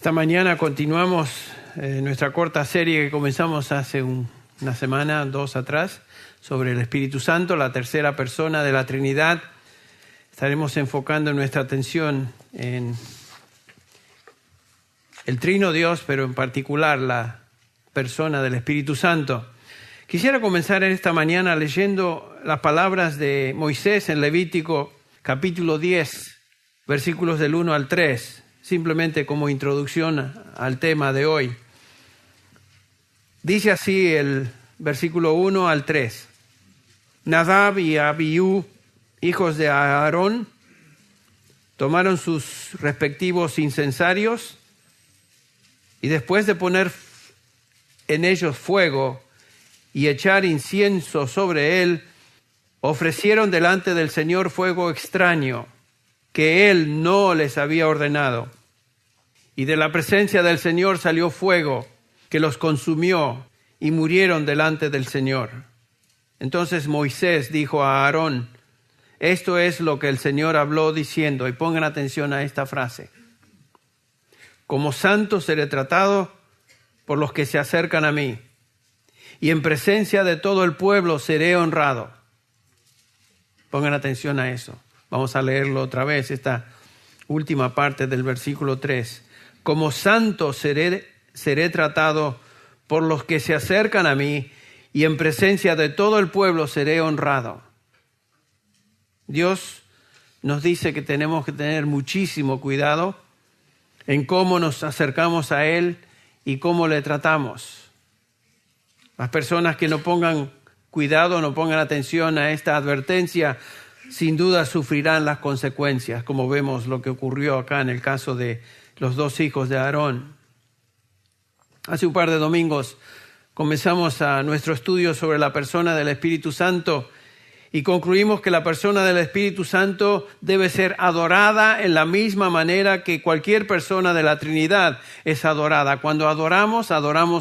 Esta mañana continuamos nuestra corta serie que comenzamos hace una semana, dos atrás, sobre el Espíritu Santo, la tercera persona de la Trinidad. Estaremos enfocando nuestra atención en el Trino Dios, pero en particular la persona del Espíritu Santo. Quisiera comenzar en esta mañana leyendo las palabras de Moisés en Levítico capítulo 10, versículos del 1 al 3. Simplemente como introducción al tema de hoy. Dice así el versículo 1 al 3. Nadab y Abiú, hijos de Aarón, tomaron sus respectivos incensarios y después de poner en ellos fuego y echar incienso sobre él, ofrecieron delante del Señor fuego extraño que él no les había ordenado. Y de la presencia del Señor salió fuego que los consumió y murieron delante del Señor. Entonces Moisés dijo a Aarón: esto es lo que el Señor habló diciendo, y pongan atención a esta frase: como santo seré tratado por los que se acercan a mí, y en presencia de todo el pueblo seré honrado. Pongan atención a eso. Vamos a leerlo otra vez, esta última parte del versículo 3. Como santo seré tratado por los que se acercan a mí, y en presencia de todo el pueblo seré honrado. Dios nos dice que tenemos que tener muchísimo cuidado en cómo nos acercamos a Él y cómo le tratamos. Las personas que no pongan cuidado, no pongan atención a esta advertencia, sin duda sufrirán las consecuencias, como vemos lo que ocurrió acá en el caso de los dos hijos de Aarón. Hace un par de domingos comenzamos nuestro estudio sobre la persona del Espíritu Santo y concluimos que la persona del Espíritu Santo debe ser adorada en la misma manera que cualquier persona de la Trinidad es adorada. Cuando adoramos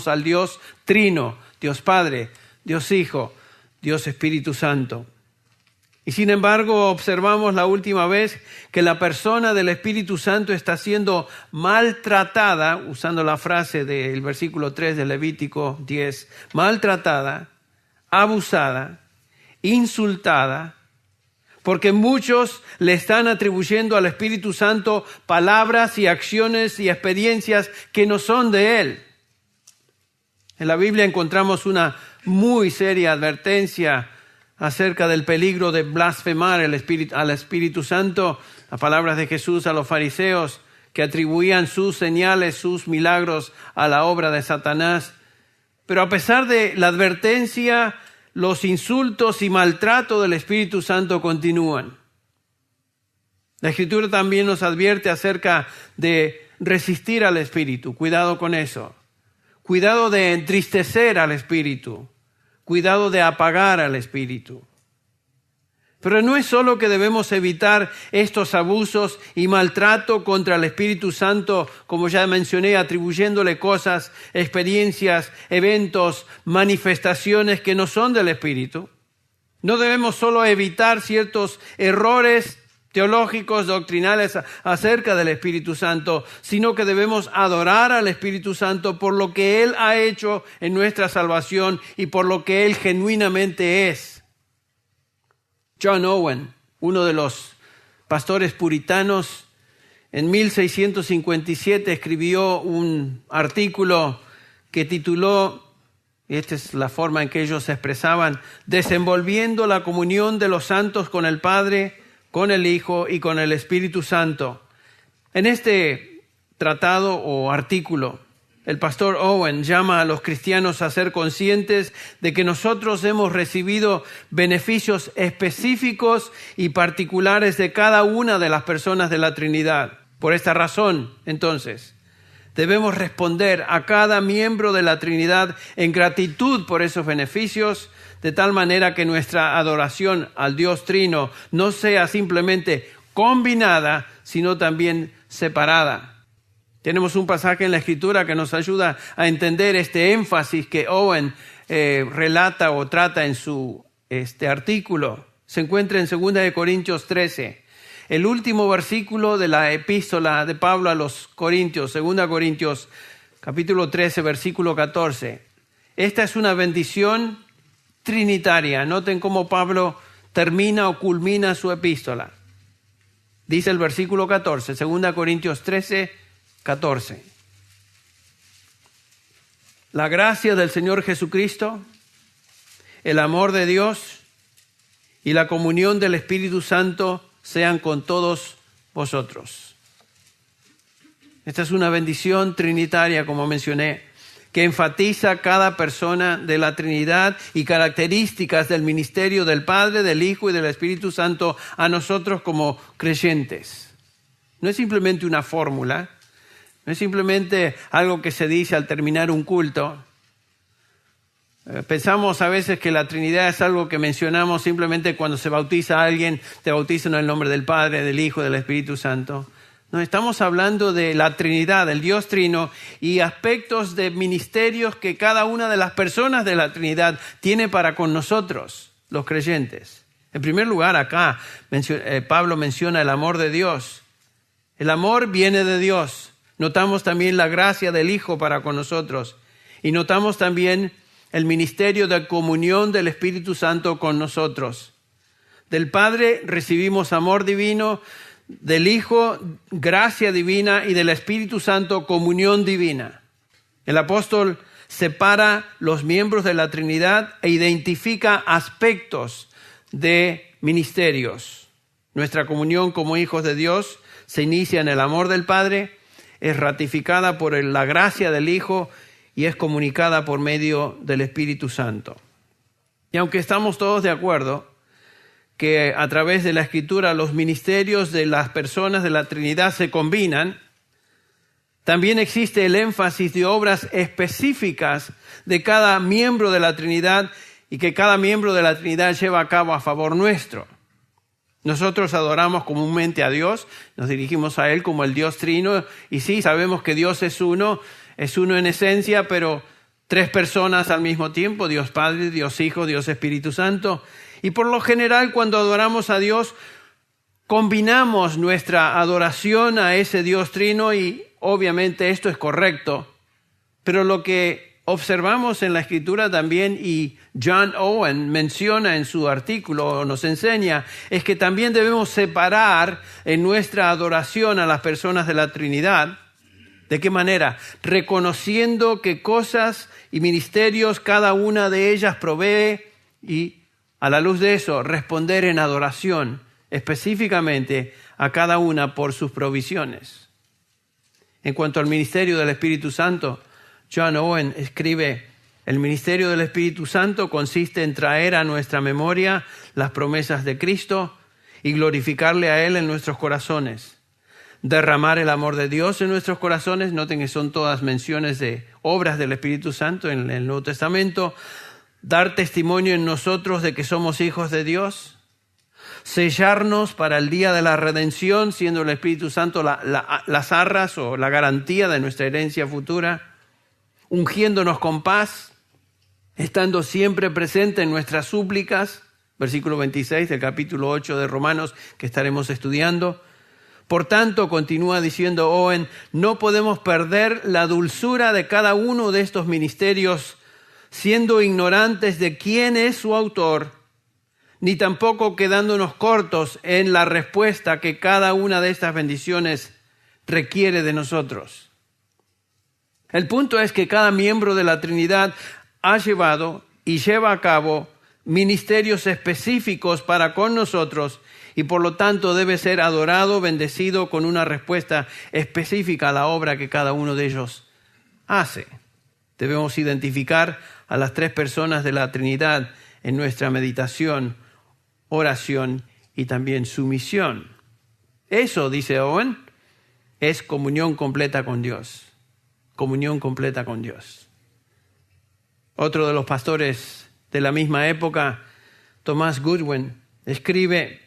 al Dios Trino, Dios Padre, Dios Hijo, Dios Espíritu Santo. Y sin embargo, observamos la última vez que la persona del Espíritu Santo está siendo maltratada, usando la frase del versículo 3 de Levítico 10, maltratada, abusada, insultada, porque muchos le están atribuyendo al Espíritu Santo palabras y acciones y experiencias que no son de Él. En la Biblia encontramos una muy seria advertencia acerca del peligro de blasfemar al Espíritu Santo, las palabras de Jesús a los fariseos que atribuían sus señales, sus milagros a la obra de Satanás. Pero a pesar de la advertencia, los insultos y maltrato del Espíritu Santo continúan. La Escritura también nos advierte acerca de resistir al Espíritu. Cuidado con eso. Cuidado de entristecer al Espíritu. Cuidado de apagar al Espíritu. Pero no es solo que debemos evitar estos abusos y maltrato contra el Espíritu Santo, como ya mencioné, atribuyéndole cosas, experiencias, eventos, manifestaciones que no son del Espíritu. No debemos solo evitar ciertos errores teológicos, doctrinales acerca del Espíritu Santo, sino que debemos adorar al Espíritu Santo por lo que Él ha hecho en nuestra salvación y por lo que Él genuinamente es. John Owen, uno de los pastores puritanos, en 1657 escribió un artículo que tituló, y esta es la forma en que ellos se expresaban, desenvolviendo la comunión de los santos con el Padre, con el Hijo y con el Espíritu Santo. En este tratado o artículo, el pastor Owen llama a los cristianos a ser conscientes de que nosotros hemos recibido beneficios específicos y particulares de cada una de las personas de la Trinidad. Por esta razón, entonces, debemos responder a cada miembro de la Trinidad en gratitud por esos beneficios, de tal manera que nuestra adoración al Dios Trino no sea simplemente combinada, sino también separada. Tenemos un pasaje en la Escritura que nos ayuda a entender este énfasis que Owen relata o trata en su artículo. Se encuentra en 2 Corintios 13. el último versículo de la epístola de Pablo a los Corintios, 2 Corintios, capítulo 13, versículo 14. Esta es una bendición trinitaria. Noten cómo Pablo termina o culmina su epístola. Dice el versículo 14, 2 Corintios 13, 14. La gracia del Señor Jesucristo, el amor de Dios y la comunión del Espíritu Santo sean con todos vosotros. Esta es una bendición trinitaria, como mencioné, que enfatiza cada persona de la Trinidad y características del ministerio del Padre, del Hijo y del Espíritu Santo a nosotros como creyentes. No es simplemente una fórmula, no es simplemente algo que se dice al terminar un culto. Pensamos a veces que la Trinidad es algo que mencionamos simplemente cuando se bautiza a alguien, te bautizan en el nombre del Padre, del Hijo y del Espíritu Santo. No, estamos hablando de la Trinidad, del Dios Trino y aspectos de ministerios que cada una de las personas de la Trinidad tiene para con nosotros, los creyentes. En primer lugar, acá Pablo menciona el amor de Dios. El amor viene de Dios. Notamos también la gracia del Hijo para con nosotros. Y notamos también el ministerio de comunión del Espíritu Santo con nosotros. Del Padre recibimos amor divino, del Hijo gracia divina y del Espíritu Santo comunión divina. El apóstol separa los miembros de la Trinidad e identifica aspectos de ministerios. Nuestra comunión como hijos de Dios se inicia en el amor del Padre, es ratificada por la gracia del Hijo y es comunicada por medio del Espíritu Santo. Y aunque estamos todos de acuerdo que a través de la Escritura los ministerios de las personas de la Trinidad se combinan, también existe el énfasis de obras específicas de cada miembro de la Trinidad y que cada miembro de la Trinidad lleva a cabo a favor nuestro. Nosotros adoramos comúnmente a Dios, nos dirigimos a Él como el Dios Trino, y sí, sabemos que Dios es uno en esencia, pero tres personas al mismo tiempo, Dios Padre, Dios Hijo, Dios Espíritu Santo. Y por lo general, cuando adoramos a Dios, combinamos nuestra adoración a ese Dios Trino y obviamente esto es correcto. Pero lo que observamos en la Escritura también, y John Owen menciona en su artículo, nos enseña, es que también debemos separar en nuestra adoración a las personas de la Trinidad. ¿De qué manera? Reconociendo qué cosas y ministerios cada una de ellas provee y a la luz de eso responder en adoración específicamente a cada una por sus provisiones. En cuanto al ministerio del Espíritu Santo, John Owen escribe: el ministerio del Espíritu Santo consiste en traer a nuestra memoria las promesas de Cristo y glorificarle a Él en nuestros corazones. Derramar el amor de Dios en nuestros corazones. Noten que son todas menciones de obras del Espíritu Santo en el Nuevo Testamento. Dar testimonio en nosotros de que somos hijos de Dios. Sellarnos para el día de la redención, siendo el Espíritu Santo las arras o la garantía de nuestra herencia futura. Ungiéndonos con paz, estando siempre presente en nuestras súplicas. Versículo 26 del capítulo 8 de Romanos que estaremos estudiando. Por tanto, continúa diciendo Owen, no podemos perder la dulzura de cada uno de estos ministerios, siendo ignorantes de quién es su autor, ni tampoco quedándonos cortos en la respuesta que cada una de estas bendiciones requiere de nosotros. El punto es que cada miembro de la Trinidad ha llevado y lleva a cabo ministerios específicos para con nosotros y por lo tanto debe ser adorado, bendecido con una respuesta específica a la obra que cada uno de ellos hace. Debemos identificar a las tres personas de la Trinidad en nuestra meditación, oración y también sumisión. Eso, dice Owen, es comunión completa con Dios. Comunión completa con Dios. Otro de los pastores de la misma época, Thomas Goodwin, escribe: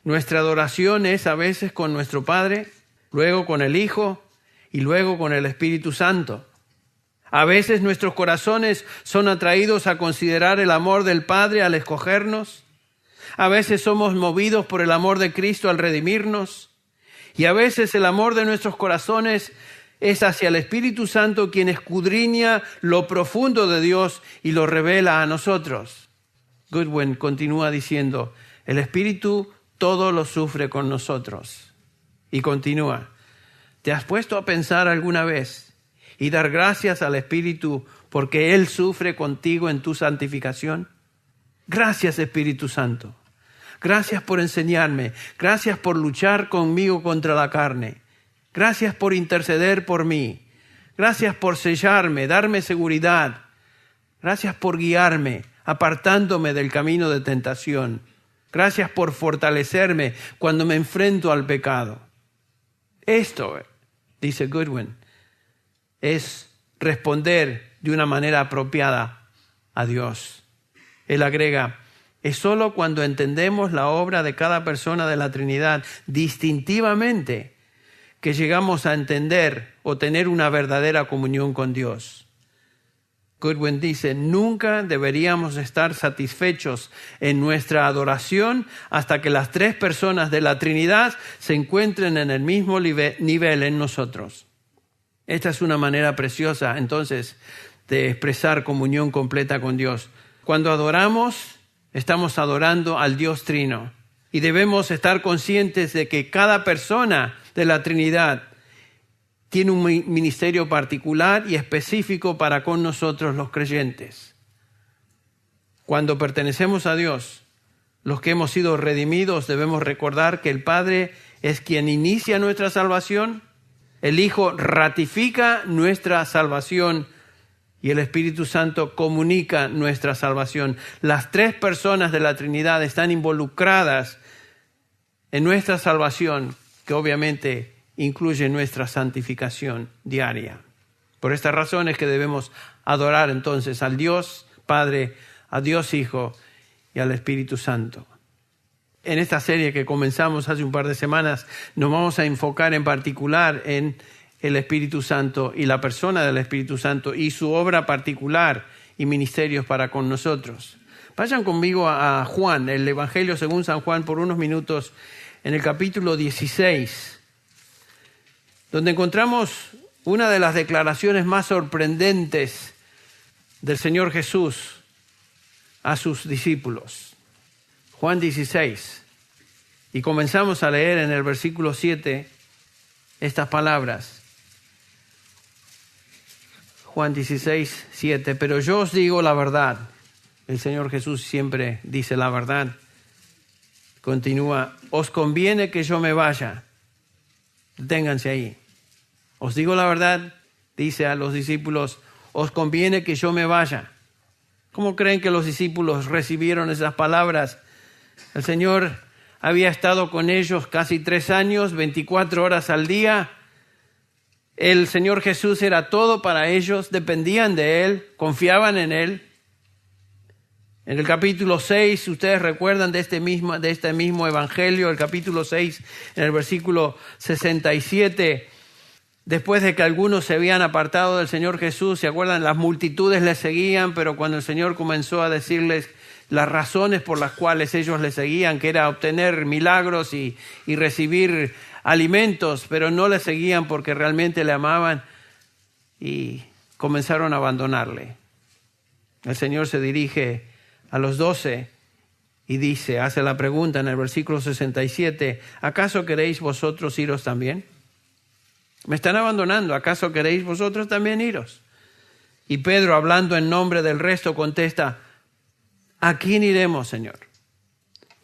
nuestra adoración es a veces con nuestro Padre, luego con el Hijo y luego con el Espíritu Santo. A veces nuestros corazones son atraídos a considerar el amor del Padre al escogernos. A veces somos movidos por el amor de Cristo al redimirnos. Y a veces el amor de nuestros corazones es hacia el Espíritu Santo, quien escudriña lo profundo de Dios y lo revela a nosotros. Goodwin continúa diciendo, el Espíritu todo lo sufre con nosotros. Y continúa, ¿te has puesto a pensar alguna vez y dar gracias al Espíritu porque Él sufre contigo en tu santificación? Gracias, Espíritu Santo. Gracias por enseñarme. Gracias por luchar conmigo contra la carne. Gracias por interceder por mí. Gracias por sellarme, darme seguridad. Gracias por guiarme, apartándome del camino de tentación. Gracias por fortalecerme cuando me enfrento al pecado. Esto, dice Goodwin, es responder de una manera apropiada a Dios. Él agrega, es solo cuando entendemos la obra de cada persona de la Trinidad distintivamente que llegamos a entender o tener una verdadera comunión con Dios. Goodwin dice, nunca deberíamos estar satisfechos en nuestra adoración hasta que las tres personas de la Trinidad se encuentren en el mismo nivel en nosotros. Esta es una manera preciosa, entonces, de expresar comunión completa con Dios. Cuando adoramos, estamos adorando al Dios Trino y debemos estar conscientes de que cada persona de la Trinidad tiene un ministerio particular y específico para con nosotros los creyentes. Cuando pertenecemos a Dios, los que hemos sido redimidos, debemos recordar que el Padre es quien inicia nuestra salvación, el Hijo ratifica nuestra salvación y el Espíritu Santo comunica nuestra salvación. Las tres personas de la Trinidad están involucradas en nuestra salvación, que obviamente incluye nuestra santificación diaria. Por esta razón es que debemos adorar entonces al Dios Padre, a Dios Hijo y al Espíritu Santo. En esta serie que comenzamos hace un par de semanas, nos vamos a enfocar en particular en el Espíritu Santo y la persona del Espíritu Santo y su obra particular y ministerios para con nosotros. Vayan conmigo a Juan, el Evangelio según San Juan, por unos minutos, en el capítulo 16, donde encontramos una de las declaraciones más sorprendentes del Señor Jesús a sus discípulos. Juan 16, y comenzamos a leer en el versículo 7 estas palabras. Juan 16, 7, pero yo os digo la verdad. El Señor Jesús siempre dice la verdad. Continúa, os conviene que yo me vaya. Deténganse ahí. Os digo la verdad, dice a los discípulos, os conviene que yo me vaya. ¿Cómo creen que los discípulos recibieron esas palabras? El Señor había estado con ellos casi 3 años, 24 horas al día. El Señor Jesús era todo para ellos, dependían de Él, confiaban en Él. En el capítulo 6, ustedes recuerdan de este mismo evangelio, el capítulo 6, en el versículo 67, después de que algunos se habían apartado del Señor Jesús, ¿se acuerdan? Las multitudes le seguían, pero cuando el Señor comenzó a decirles las razones por las cuales ellos le seguían, que era obtener milagros y recibir alimentos, pero no le seguían porque realmente le amaban y comenzaron a abandonarle. El Señor se dirige a los 12 y dice, hace la pregunta en el versículo 67, ¿acaso queréis vosotros iros también? Me están abandonando, ¿acaso queréis vosotros también iros? Y Pedro, hablando en nombre del resto, contesta, ¿a quién iremos, Señor?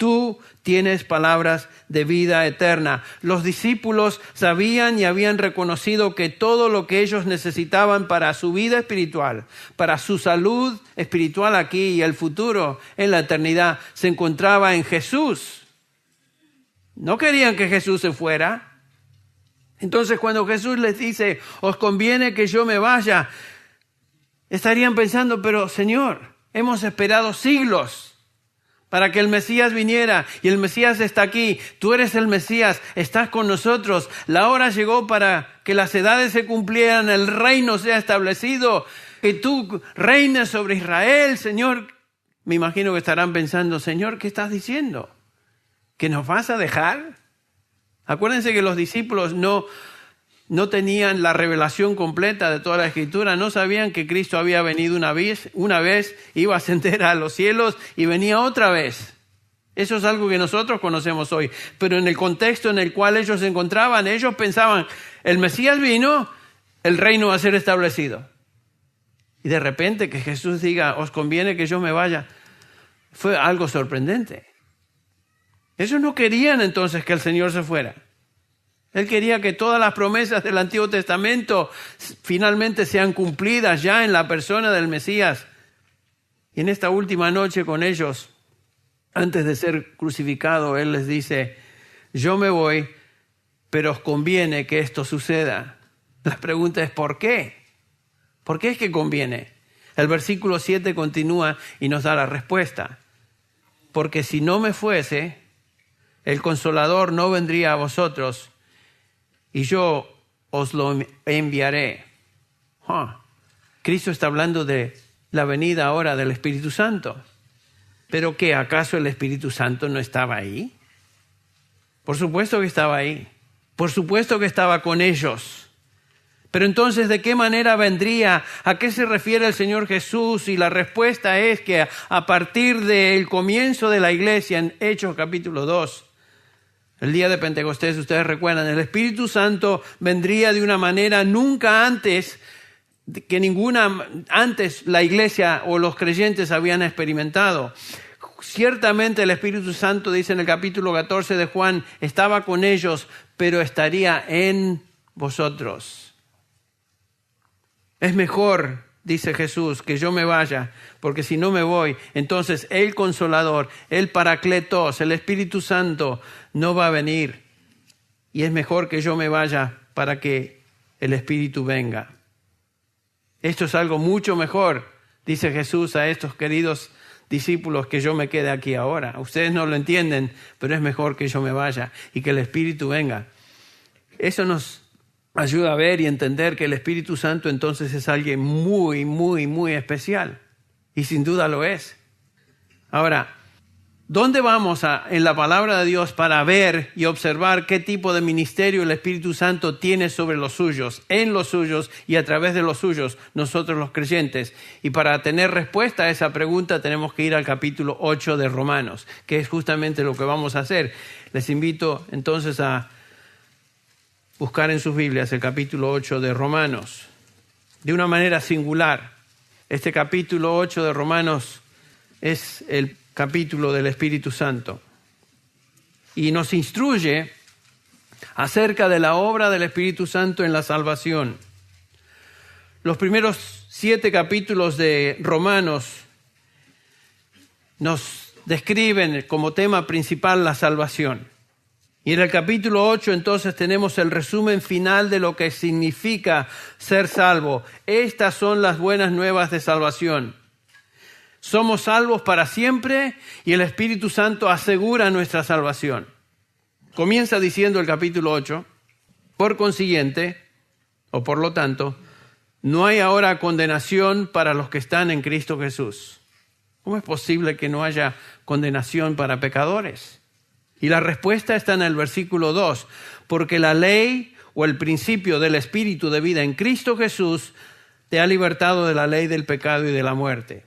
Tú tienes palabras de vida eterna. Los discípulos sabían y habían reconocido que todo lo que ellos necesitaban para su vida espiritual, para su salud espiritual aquí y el futuro en la eternidad, se encontraba en Jesús. No querían que Jesús se fuera. Entonces, cuando Jesús les dice, os conviene que yo me vaya, estarían pensando, pero Señor, hemos esperado siglos para que el Mesías viniera y el Mesías está aquí. Tú eres el Mesías, estás con nosotros. La hora llegó para que las edades se cumplieran, el reino sea establecido, que tú reines sobre Israel, Señor. Me imagino que estarán pensando, Señor, ¿qué estás diciendo? ¿Que nos vas a dejar? Acuérdense que los discípulos no tenían la revelación completa de toda la Escritura, no sabían que Cristo había venido una vez, iba a ascender a los cielos y venía otra vez. Eso es algo que nosotros conocemos hoy, pero en el contexto en el cual ellos se encontraban, ellos pensaban, el Mesías vino, el reino va a ser establecido. Y de repente que Jesús diga, os conviene que yo me vaya, fue algo sorprendente. Ellos no querían entonces que el Señor se fuera. Él quería que todas las promesas del Antiguo Testamento finalmente sean cumplidas ya en la persona del Mesías. Y en esta última noche con ellos, antes de ser crucificado, Él les dice, yo me voy, pero os conviene que esto suceda. La pregunta es, ¿por qué? ¿Por qué es que conviene? El versículo 7 continúa y nos da la respuesta. Porque si no me fuese, el Consolador no vendría a vosotros y yo os lo enviaré. Cristo está hablando de la venida ahora del Espíritu Santo. ¿Pero qué? ¿Acaso el Espíritu Santo no estaba ahí? Por supuesto que estaba ahí. Por supuesto que estaba con ellos. Pero entonces, ¿de qué manera vendría? ¿A qué se refiere el Señor Jesús? Y la respuesta es que a partir del comienzo de la iglesia, en Hechos capítulo 2, el día de Pentecostés, ustedes recuerdan, el Espíritu Santo vendría de una manera nunca antes antes la iglesia o los creyentes habían experimentado. Ciertamente el Espíritu Santo, dice en el capítulo 14 de Juan, estaba con ellos, pero estaría en vosotros. Es mejor, dice Jesús, que yo me vaya, porque si no me voy, entonces el Consolador, el Paracletos, el Espíritu Santo no va a venir. Y es mejor que yo me vaya para que el Espíritu venga. Esto es algo mucho mejor, dice Jesús a estos queridos discípulos, que yo me quede aquí ahora. Ustedes no lo entienden, pero es mejor que yo me vaya y que el Espíritu venga. Eso nos ayuda a ver y entender que el Espíritu Santo entonces es alguien muy, muy, muy especial. Y sin duda lo es. Ahora, ¿dónde vamos en la palabra de Dios para ver y observar qué tipo de ministerio el Espíritu Santo tiene sobre los suyos, en los suyos y a través de los suyos, nosotros los creyentes? Y para tener respuesta a esa pregunta tenemos que ir al capítulo 8 de Romanos, que es justamente lo que vamos a hacer. Les invito entonces a buscar en sus Biblias el capítulo 8 de Romanos. De una manera singular, este capítulo 8 de Romanos es el capítulo del Espíritu Santo. Y nos instruye acerca de la obra del Espíritu Santo en la salvación. Los primeros 7 capítulos de Romanos nos describen como tema principal la salvación. Y en el capítulo 8 entonces tenemos el resumen final de lo que significa ser salvo. Estas son las buenas nuevas de salvación. Somos salvos para siempre y el Espíritu Santo asegura nuestra salvación. Comienza diciendo el capítulo 8, por consiguiente, o por lo tanto, no hay ahora condenación para los que están en Cristo Jesús. ¿Cómo es posible que no haya condenación para pecadores? Y la respuesta está en el versículo 2, porque la ley o el principio del Espíritu de vida en Cristo Jesús te ha libertado de la ley del pecado y de la muerte.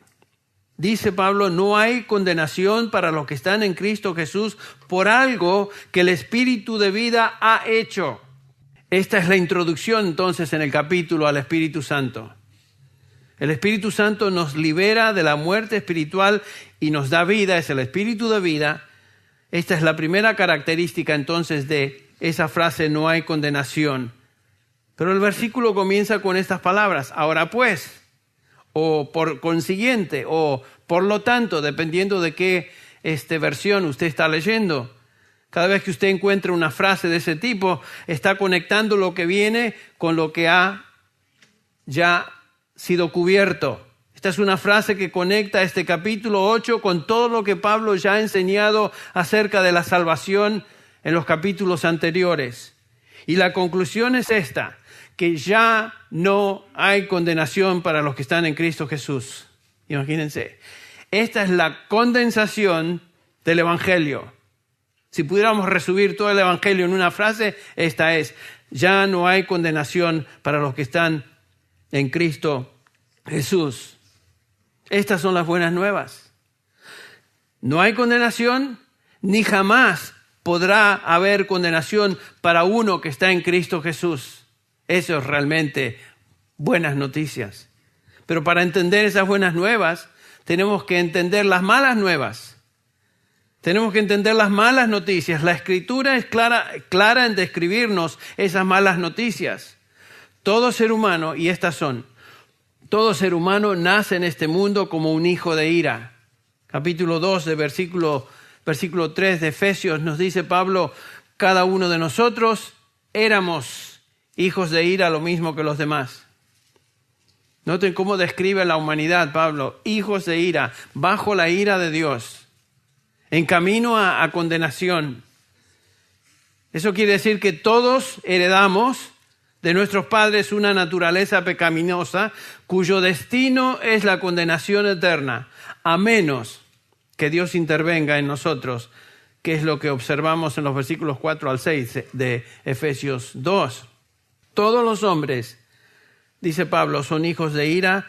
Dice Pablo, no hay condenación para los que están en Cristo Jesús por algo que el Espíritu de vida ha hecho. Esta es la introducción entonces en el capítulo al Espíritu Santo. El Espíritu Santo nos libera de la muerte espiritual y nos da vida, es el Espíritu de vida. Esta es la primera característica entonces de esa frase, no hay condenación. Pero el versículo comienza con estas palabras, ahora pues, o por consiguiente, o por lo tanto, dependiendo de qué versión usted está leyendo. Cada vez que usted encuentra una frase de ese tipo, está conectando lo que viene con lo que ha ya sido cubierto. Esta es una frase que conecta este capítulo 8 con todo lo que Pablo ya ha enseñado acerca de la salvación en los capítulos anteriores. Y la conclusión es esta, que ya no hay condenación para los que están en Cristo Jesús. Imagínense, esta es la condensación del Evangelio. Si pudiéramos resumir todo el Evangelio en una frase, esta es: ya no hay condenación para los que están en Cristo Jesús. Estas son las buenas nuevas. No hay condenación, ni jamás podrá haber condenación para uno que está en Cristo Jesús. Eso es realmente buenas noticias. Pero para entender esas buenas nuevas, tenemos que entender las malas nuevas. Tenemos que entender las malas noticias. La Escritura es clara en describirnos esas malas noticias. Todo ser humano, y estas son: todo ser humano nace en este mundo como un hijo de ira. Capítulo 2 de versículo 3 de Efesios nos dice Pablo: cada uno de nosotros éramos hijos de ira, lo mismo que los demás. Noten cómo describe la humanidad Pablo: hijos de ira, bajo la ira de Dios, en camino a condenación. Eso quiere decir que todos heredamos de nuestros padres una naturaleza pecaminosa cuyo destino es la condenación eterna, a menos que Dios intervenga en nosotros, que es lo que observamos en los versículos 4 al 6 de Efesios 2. Todos los hombres, dice Pablo, son hijos de ira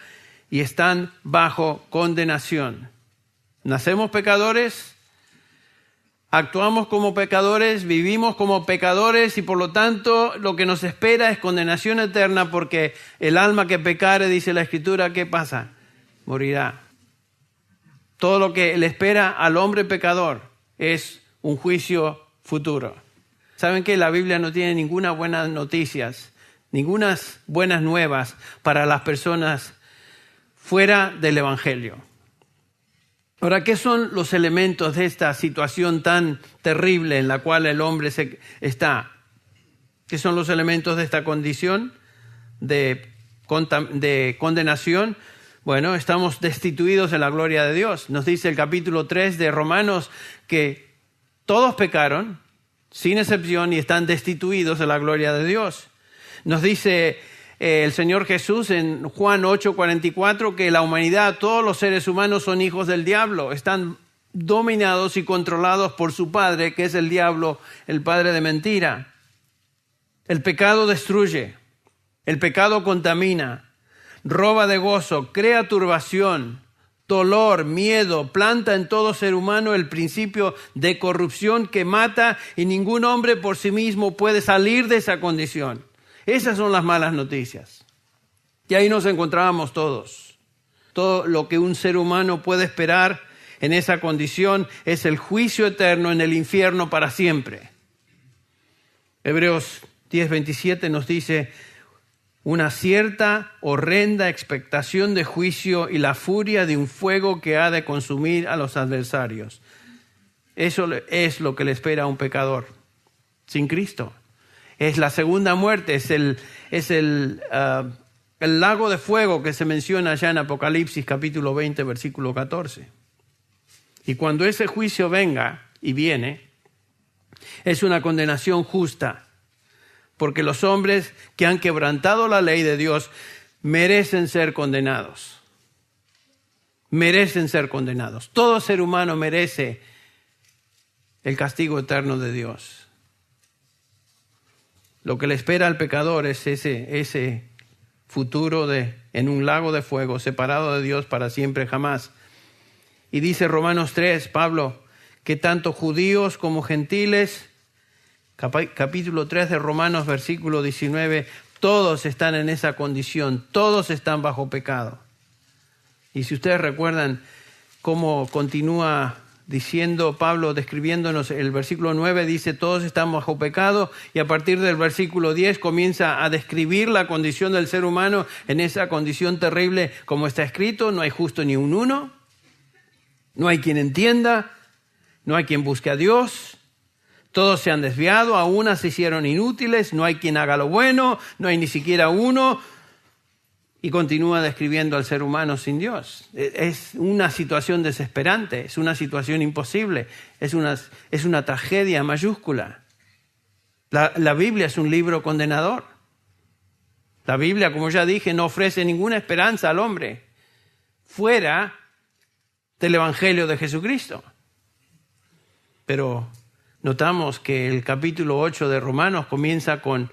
y están bajo condenación. Nacemos pecadores, actuamos como pecadores, vivimos como pecadores y por lo tanto lo que nos espera es condenación eterna, porque el alma que pecare, dice la Escritura, ¿qué pasa? Morirá. Todo lo que le espera al hombre pecador es un juicio futuro. ¿Saben qué? La Biblia no tiene ninguna buenas noticias, ninguna buenas nuevas para las personas fuera del Evangelio. Ahora, ¿qué son los elementos de esta situación tan terrible en la cual el hombre está? ¿Qué son los elementos de esta condición de condenación? Bueno, estamos destituidos de la gloria de Dios. Nos dice el capítulo 3 de Romanos que todos pecaron, sin excepción, y están destituidos de la gloria de Dios. Nos dice el Señor Jesús en Juan 8:44 que la humanidad, todos los seres humanos son hijos del diablo, están dominados y controlados por su padre, que es el diablo, el padre de mentira. El pecado destruye, el pecado contamina, roba de gozo, crea turbación, dolor, miedo, planta en todo ser humano el principio de corrupción que mata, y ningún hombre por sí mismo puede salir de esa condición. Esas son las malas noticias. Y ahí nos encontrábamos todos. Todo lo que un ser humano puede esperar en esa condición es el juicio eterno en el infierno para siempre. Hebreos 10:27 nos dice: una cierta horrenda expectación de juicio y la furia de un fuego que ha de consumir a los adversarios. Eso es lo que le espera a un pecador sin Cristo. Es la segunda muerte, es el lago de fuego que se menciona allá en Apocalipsis capítulo 20, versículo 14. Y cuando ese juicio venga, y viene, es una condenación justa, porque los hombres que han quebrantado la ley de Dios merecen ser condenados. Merecen ser condenados. Todo ser humano merece el castigo eterno de Dios. Lo que le espera al pecador es ese futuro en un lago de fuego, separado de Dios para siempre jamás. Y dice Romanos 3, Pablo, que tanto judíos como gentiles, capítulo 3 de Romanos, versículo 19, todos están en esa condición, todos están bajo pecado. Y si ustedes recuerdan cómo continúa diciendo Pablo, describiéndonos el versículo 9, dice: todos están bajo pecado, y a partir del versículo 10 comienza a describir la condición del ser humano en esa condición terrible, como está escrito: no hay justo ni un uno, no hay quien entienda, no hay quien busque a Dios, todos se han desviado, a una se hicieron inútiles, no hay quien haga lo bueno, no hay ni siquiera uno. Y continúa describiendo al ser humano sin Dios. Es una situación desesperante, es una situación imposible, es una tragedia mayúscula. La Biblia es un libro condenador. La Biblia, como ya dije, no ofrece ninguna esperanza al hombre fuera del Evangelio de Jesucristo. Pero notamos que el capítulo 8 de Romanos comienza con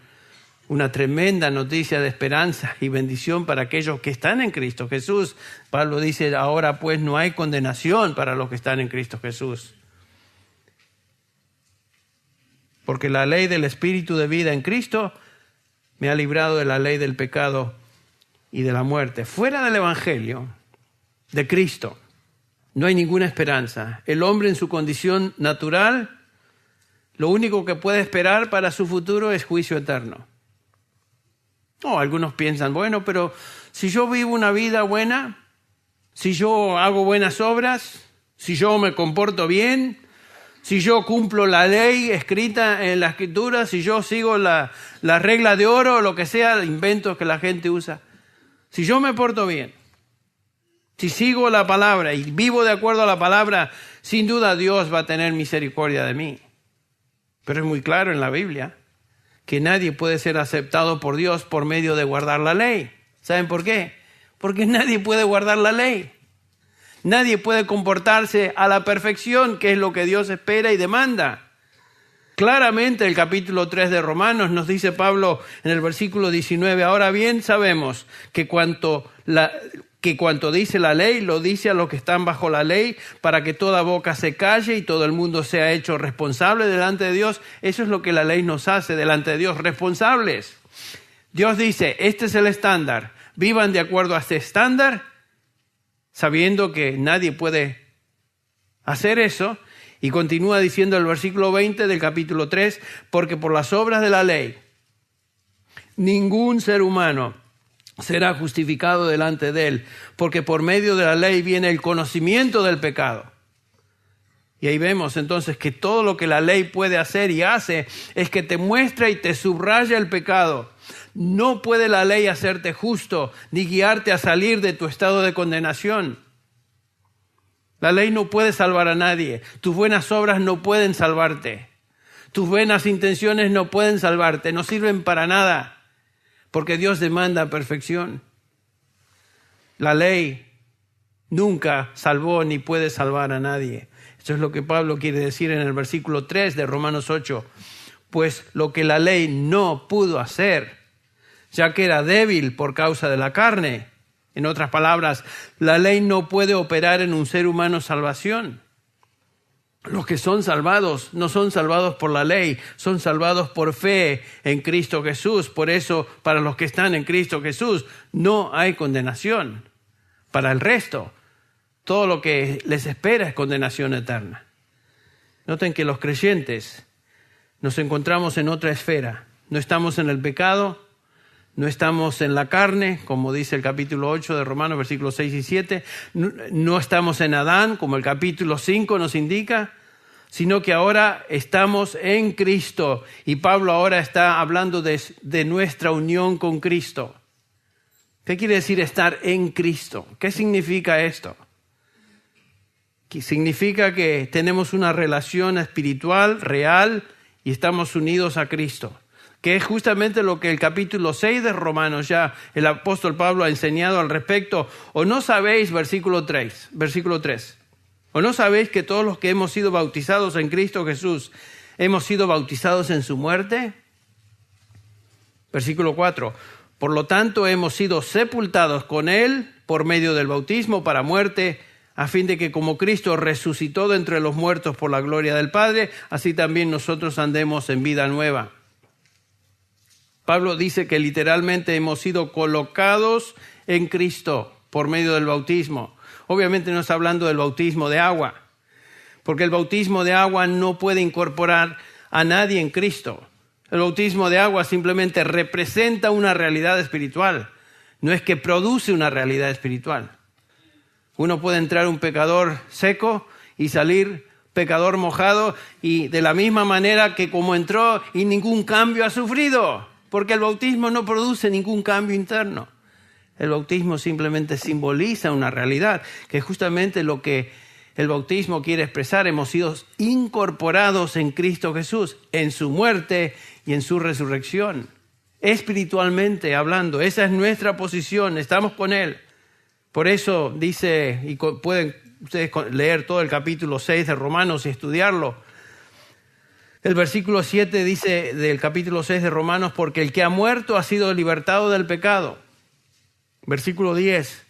una tremenda noticia de esperanza y bendición para aquellos que están en Cristo Jesús. Pablo dice, ahora pues no hay condenación para los que están en Cristo Jesús. Porque la ley del Espíritu de vida en Cristo me ha librado de la ley del pecado y de la muerte. Fuera del Evangelio de Cristo no hay ninguna esperanza. El hombre en su condición natural, lo único que puede esperar para su futuro es juicio eterno. Algunos piensan, bueno, pero si yo vivo una vida buena, si yo hago buenas obras, si yo me comporto bien, si yo cumplo la ley escrita en la Escritura, si yo sigo la regla de oro o lo que sea, inventos que la gente usa, si yo me porto bien, si sigo la palabra y vivo de acuerdo a la palabra, sin duda Dios va a tener misericordia de mí. Pero es muy claro en la Biblia que nadie puede ser aceptado por Dios por medio de guardar la ley. ¿Saben por qué? Porque nadie puede guardar la ley. Nadie puede comportarse a la perfección, que es lo que Dios espera y demanda. Claramente el capítulo 3 de Romanos nos dice Pablo en el versículo 19, ahora bien sabemos que cuanto dice la ley, lo dice a los que están bajo la ley, para que toda boca se calle y todo el mundo sea hecho responsable delante de Dios. Eso es lo que la ley nos hace delante de Dios, responsables. Dios dice, este es el estándar, vivan de acuerdo a este estándar, sabiendo que nadie puede hacer eso. Y continúa diciendo el versículo 20 del capítulo 3, porque por las obras de la ley, ningún ser humano será justificado delante de él, porque por medio de la ley viene el conocimiento del pecado. Y ahí vemos entonces que todo lo que la ley puede hacer y hace es que te muestra y te subraya el pecado. No puede la ley hacerte justo ni guiarte a salir de tu estado de condenación. La ley no puede salvar a nadie. Tus buenas obras no pueden salvarte. Tus buenas intenciones no pueden salvarte. No sirven para nada. Porque Dios demanda perfección. La ley nunca salvó ni puede salvar a nadie. Eso es lo que Pablo quiere decir en el versículo 3 de Romanos 8. Pues lo que la ley no pudo hacer, ya que era débil por causa de la carne. En otras palabras, la ley no puede operar en un ser humano salvación. Los que son salvados no son salvados por la ley, son salvados por fe en Cristo Jesús. Por eso, para los que están en Cristo Jesús, no hay condenación. Para el resto, todo lo que les espera es condenación eterna. Noten que los creyentes nos encontramos en otra esfera. No estamos en el pecado, no estamos en la carne, como dice el capítulo 8 de Romanos, versículos 6 y 7. No estamos en Adán, como el capítulo 5 nos indica, sino que ahora estamos en Cristo. Y Pablo ahora está hablando de nuestra unión con Cristo. ¿Qué quiere decir estar en Cristo? ¿Qué significa esto? Significa que tenemos una relación espiritual, real, y estamos unidos a Cristo. Que es justamente lo que el capítulo 6 de Romanos ya el apóstol Pablo ha enseñado al respecto. ¿O no sabéis, versículo 3, o no sabéis que todos los que hemos sido bautizados en Cristo Jesús, hemos sido bautizados en su muerte? Versículo 4, por lo tanto hemos sido sepultados con él por medio del bautismo para muerte, a fin de que como Cristo resucitó de entre los muertos por la gloria del Padre, así también nosotros andemos en vida nueva. Pablo dice que literalmente hemos sido colocados en Cristo por medio del bautismo. Obviamente no está hablando del bautismo de agua, porque el bautismo de agua no puede incorporar a nadie en Cristo. El bautismo de agua simplemente representa una realidad espiritual, no es que produce una realidad espiritual. Uno puede entrar un pecador seco y salir pecador mojado, y de la misma manera que como entró y ningún cambio ha sufrido. Porque el bautismo no produce ningún cambio interno. El bautismo simplemente simboliza una realidad, que es justamente lo que el bautismo quiere expresar. Hemos sido incorporados en Cristo Jesús, en su muerte y en su resurrección. Espiritualmente hablando, esa es nuestra posición, estamos con Él. Por eso dice, y pueden ustedes leer todo el capítulo 6 de Romanos y estudiarlo. El versículo 7 dice del capítulo 6 de Romanos, porque el que ha muerto ha sido libertado del pecado. Versículo 10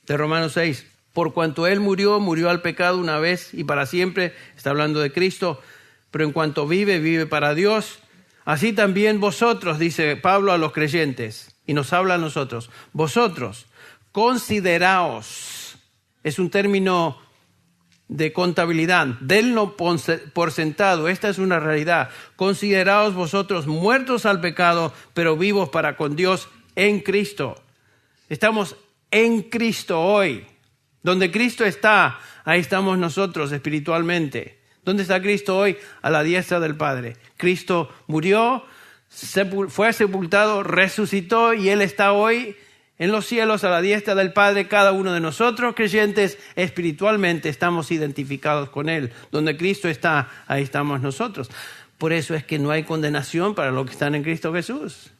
de Romanos 6, por cuanto él murió, murió al pecado una vez y para siempre, está hablando de Cristo, pero en cuanto vive, vive para Dios. Así también vosotros, dice Pablo a los creyentes, y nos habla a nosotros, vosotros, consideraos, es un término de contabilidad, denlo por sentado, esta es una realidad. Consideraos vosotros muertos al pecado, pero vivos para con Dios en Cristo. Estamos en Cristo hoy. Donde Cristo está, ahí estamos nosotros espiritualmente. ¿Dónde está Cristo hoy? A la diestra del Padre. Cristo murió, fue sepultado, resucitó y Él está hoy en los cielos a la diestra del Padre. Cada uno de nosotros, creyentes, espiritualmente estamos identificados con Él. Donde Cristo está, ahí estamos nosotros. Por eso es que no hay condenación para los que están en Cristo Jesús.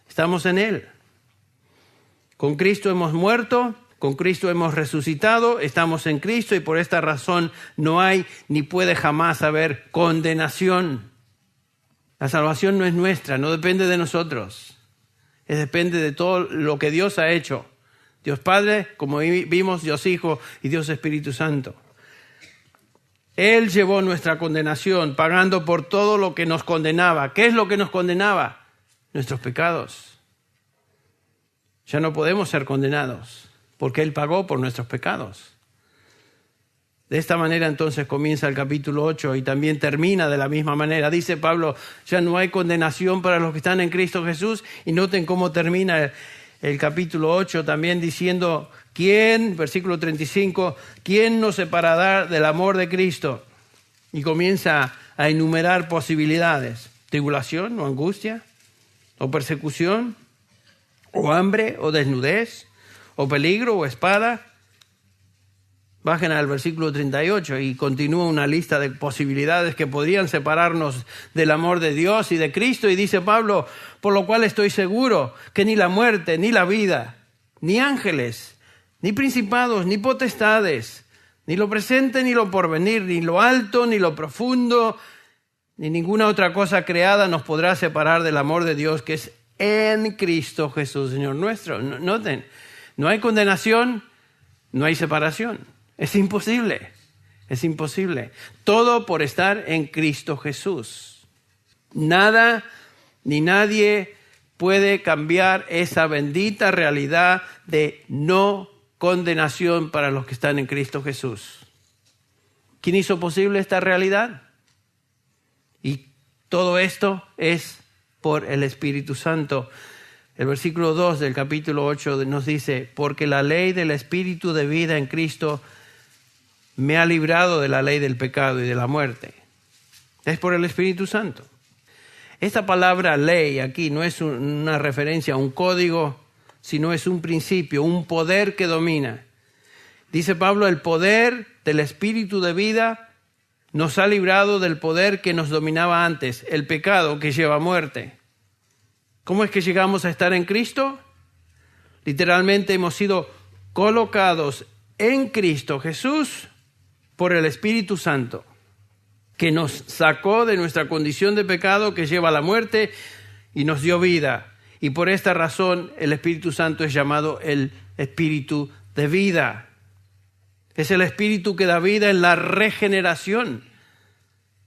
Estamos en Él. Con Cristo hemos muerto, con Cristo hemos resucitado, estamos en Cristo y por esta razón no hay ni puede jamás haber condenación. La salvación no es nuestra, no depende de nosotros. Depende de todo lo que Dios ha hecho. Dios Padre, como vimos, Dios Hijo y Dios Espíritu Santo. Él llevó nuestra condenación, pagando por todo lo que nos condenaba. ¿Qué es lo que nos condenaba? Nuestros pecados. Ya no podemos ser condenados, porque Él pagó por nuestros pecados. De esta manera entonces comienza el capítulo 8 y también termina de la misma manera. Dice Pablo, ya no hay condenación para los que están en Cristo Jesús. Y noten cómo termina el capítulo 8 también diciendo, ¿quién? Versículo 35, ¿quién nos separará del amor de Cristo? Y comienza a enumerar posibilidades. Tribulación o angustia, o persecución, o hambre, o desnudez, o peligro, o espada. Bajen al versículo 38 y continúa una lista de posibilidades que podrían separarnos del amor de Dios y de Cristo. Y dice Pablo, por lo cual estoy seguro que ni la muerte, ni la vida, ni ángeles, ni principados, ni potestades, ni lo presente, ni lo porvenir, ni lo alto, ni lo profundo, ni ninguna otra cosa creada nos podrá separar del amor de Dios que es en Cristo Jesús, Señor nuestro. Noten, no hay condenación, no hay separación. Es imposible, es imposible. Todo por estar en Cristo Jesús. Nada ni nadie puede cambiar esa bendita realidad de no condenación para los que están en Cristo Jesús. ¿Quién hizo posible esta realidad? Y todo esto es por el Espíritu Santo. El versículo 2 del capítulo 8 nos dice, porque la ley del Espíritu de vida en Cristo me ha librado de la ley del pecado y de la muerte. Es por el Espíritu Santo. Esta palabra ley aquí no es una referencia a un código, sino es un principio, un poder que domina. Dice Pablo, el poder del Espíritu de vida nos ha librado del poder que nos dominaba antes, el pecado que lleva a muerte. ¿Cómo es que llegamos a estar en Cristo? Literalmente hemos sido colocados en Cristo Jesús por el Espíritu Santo, que nos sacó de nuestra condición de pecado que lleva a la muerte y nos dio vida. Y por esta razón el Espíritu Santo es llamado el Espíritu de vida. Es el Espíritu que da vida en la regeneración.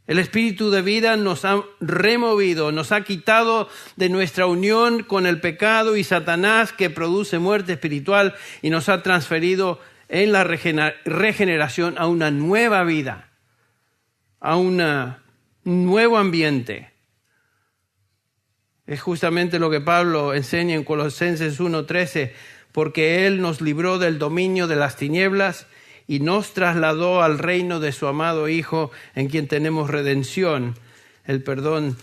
El Espíritu de vida nos ha removido, nos ha quitado de nuestra unión con el pecado y Satanás que produce muerte espiritual y nos ha transferido en la regeneración a una nueva vida, a un nuevo ambiente. Es justamente lo que Pablo enseña en Colosenses 1:13, porque Él nos libró del dominio de las tinieblas y nos trasladó al reino de su amado Hijo, en quien tenemos redención, el perdón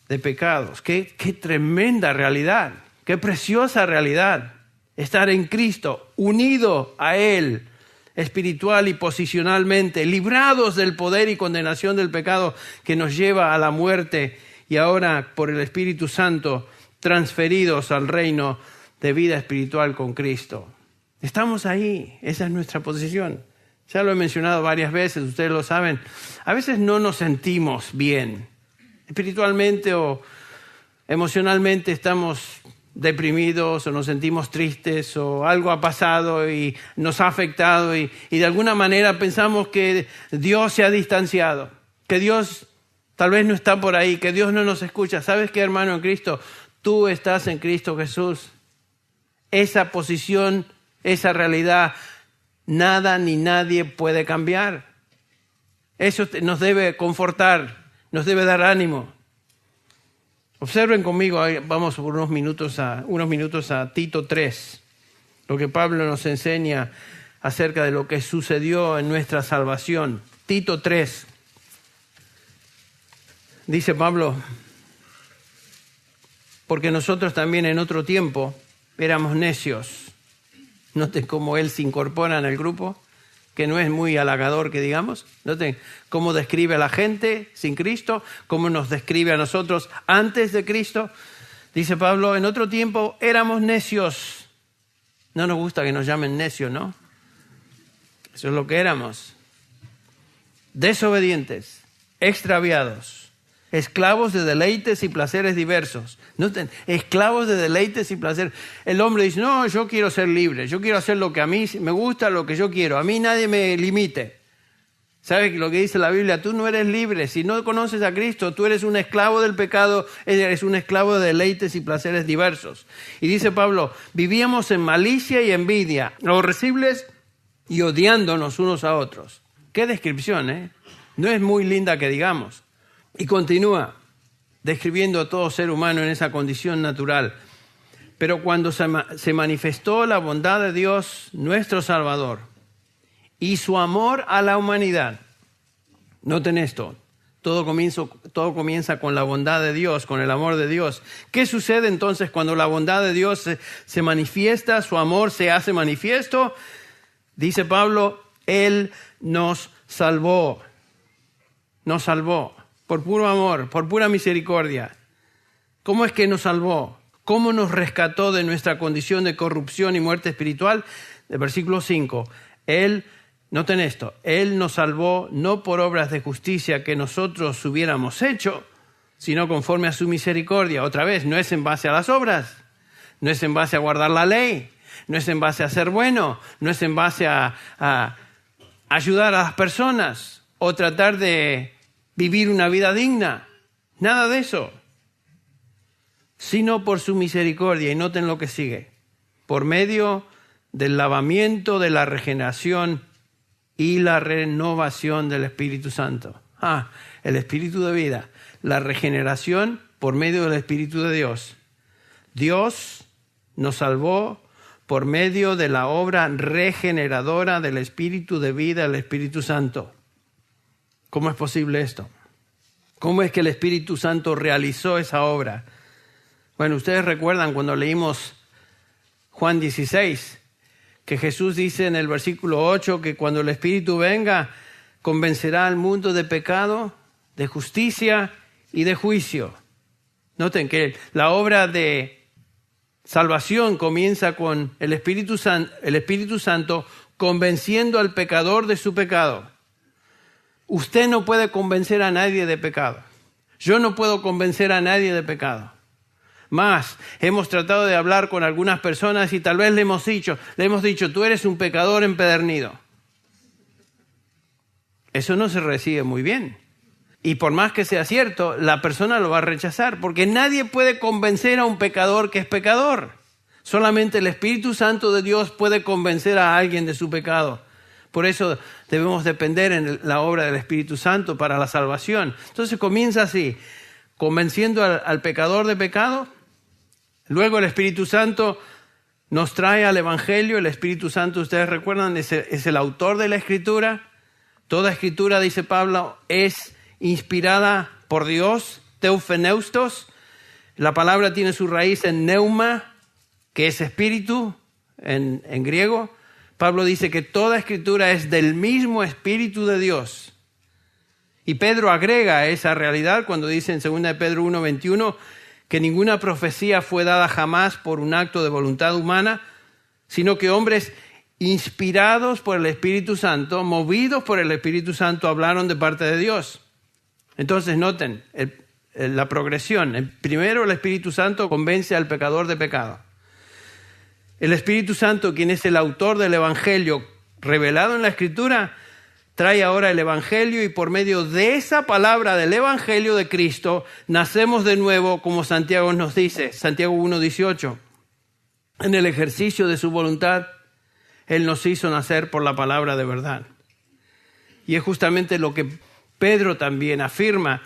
de pecados. ¡Qué tremenda realidad! ¡Qué preciosa realidad! Estar en Cristo, unido a Él, espiritual y posicionalmente, librados del poder y condenación del pecado que nos lleva a la muerte y ahora por el Espíritu Santo transferidos al reino de vida espiritual con Cristo. Estamos ahí, esa es nuestra posición. Ya lo he mencionado varias veces, ustedes lo saben. A veces no nos sentimos bien. Espiritualmente o emocionalmente estamos deprimidos o nos sentimos tristes o algo ha pasado y nos ha afectado y de alguna manera pensamos que Dios se ha distanciado, que Dios tal vez no está por ahí, que Dios no nos escucha. ¿Sabes qué, hermano en Cristo? Tú estás en Cristo Jesús. Esa posición, esa realidad, nada ni nadie puede cambiar. Eso nos debe confortar, nos debe dar ánimo. Observen conmigo, vamos por unos minutos a Tito 3, lo que Pablo nos enseña acerca de lo que sucedió en nuestra salvación. Tito 3. Dice Pablo, porque nosotros también en otro tiempo éramos necios. Noten cómo él se incorpora en el grupo, que no es muy halagador que digamos. Noten cómo describe a la gente sin Cristo, cómo nos describe a nosotros antes de Cristo. Dice Pablo, en otro tiempo éramos necios. No nos gusta que nos llamen necios, ¿no? Eso es lo que éramos. Desobedientes, extraviados, esclavos de deleites y placeres diversos. Noten, esclavos de deleites y placeres. El hombre dice, no, yo quiero ser libre, yo quiero hacer lo que a mí me gusta, lo que yo quiero. A mí nadie me limite. ¿Sabes lo que dice la Biblia? Tú no eres libre. Si no conoces a Cristo, tú eres un esclavo del pecado, eres un esclavo de deleites y placeres diversos. Y dice Pablo, vivíamos en malicia y envidia, aborrecibles y odiándonos unos a otros. Qué descripción, ¿eh? No es muy linda que digamos. Y continúa describiendo a todo ser humano en esa condición natural. Pero cuando se manifestó la bondad de Dios, nuestro Salvador, y su amor a la humanidad. Noten esto, todo comienza con la bondad de Dios, con el amor de Dios. ¿Qué sucede entonces cuando la bondad de Dios se manifiesta, su amor se hace manifiesto? Dice Pablo, Él nos salvó. Nos salvó por puro amor, por pura misericordia. ¿Cómo es que nos salvó? ¿Cómo nos rescató de nuestra condición de corrupción y muerte espiritual? Del versículo 5, noten esto, Él nos salvó no por obras de justicia que nosotros hubiéramos hecho, sino conforme a su misericordia. Otra vez, no es en base a las obras, no es en base a guardar la ley, no es en base a ser bueno, no es en base a ayudar a las personas o tratar de vivir una vida digna. Nada de eso. Sino por su misericordia. Y noten lo que sigue. Por medio del lavamiento, de la regeneración y la renovación del Espíritu Santo. El Espíritu de vida. La regeneración por medio del Espíritu de Dios. Dios nos salvó por medio de la obra regeneradora del Espíritu de vida, el Espíritu Santo. ¿Cómo es posible esto? ¿Cómo es que el Espíritu Santo realizó esa obra? Bueno, ustedes recuerdan cuando leímos Juan 16, que Jesús dice en el versículo 8 que cuando el Espíritu venga, convencerá al mundo de pecado, de justicia y de juicio. Noten que la obra de salvación comienza con el Espíritu Santo convenciendo al pecador de su pecado. Usted no puede convencer a nadie de pecado. Yo no puedo convencer a nadie de pecado. Más, hemos tratado de hablar con algunas personas y tal vez le hemos dicho, tú eres un pecador empedernido. Eso no se recibe muy bien. Y por más que sea cierto, la persona lo va a rechazar, porque nadie puede convencer a un pecador que es pecador. Solamente el Espíritu Santo de Dios puede convencer a alguien de su pecado. Por eso debemos depender en la obra del Espíritu Santo para la salvación. Entonces comienza así, convenciendo al pecador de pecado. Luego el Espíritu Santo nos trae al Evangelio. El Espíritu Santo, ustedes recuerdan, es el autor de la Escritura. Toda Escritura, dice Pablo, es inspirada por Dios, teufeneustos. La palabra tiene su raíz en neuma, que es espíritu en griego. Pablo dice que toda Escritura es del mismo Espíritu de Dios. Y Pedro agrega esa realidad cuando dice en 2 de Pedro 1:21 que ninguna profecía fue dada jamás por un acto de voluntad humana, sino que hombres inspirados por el Espíritu Santo, movidos por el Espíritu Santo, hablaron de parte de Dios. Entonces noten la progresión. Primero el Espíritu Santo convence al pecador de pecado. El Espíritu Santo, quien es el autor del Evangelio revelado en la Escritura, trae ahora el Evangelio y por medio de esa palabra del Evangelio de Cristo nacemos de nuevo, como Santiago nos dice, Santiago 1:18. En el ejercicio de su voluntad, Él nos hizo nacer por la palabra de verdad. Y es justamente lo que Pedro también afirma